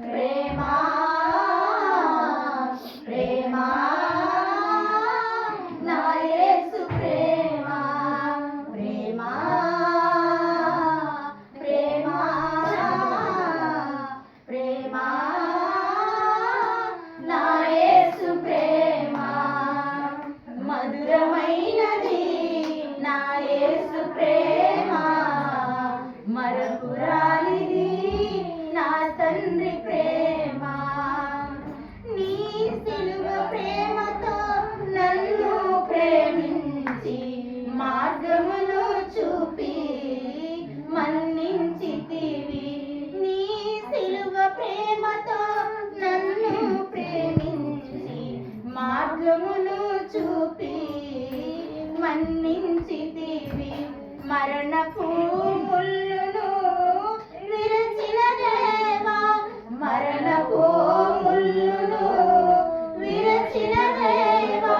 ప్రేమా ప్రేమా నా యేసు ప్రేమా ప్రేమా ప్రేమా ప్రేమా నా యేసు ప్రేమా మధురమైనది నా యేసు ప్రేమా మరపురానిది నా తండ్రి ప్రేమ నీ సిలువ ప్రేమతో నన్ను ప్రేమించి మార్గమును చూపి మన్నించితివి నీ సిలువ ప్రేమతో నన్ను ప్రేమించి మార్గమును చూపి మన్నించితివి మరణపు ముళ్ళును విరచిన దేవా మరణపు ముళ్ళును విరచిన దేవా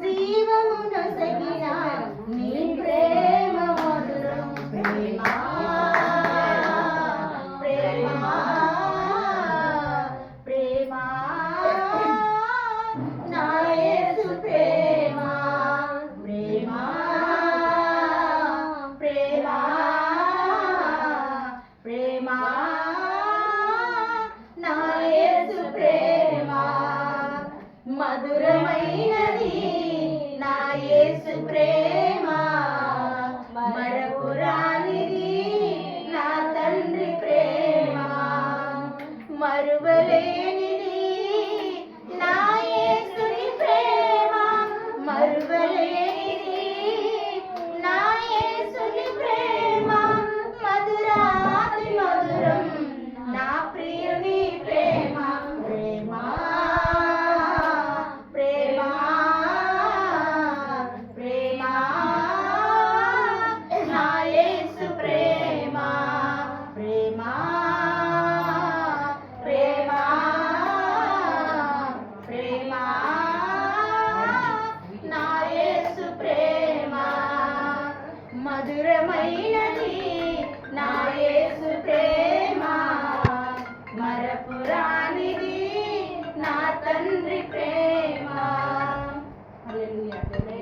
జీవమును సగిన నీ ప్రేమ మధురం ప్రేమా ప్రేమా ప్రేమా నా యేసు ప్రేమా ప్రేమా ప్రేమా ప్రేమా నా యేసు ప్రేమా మధురమై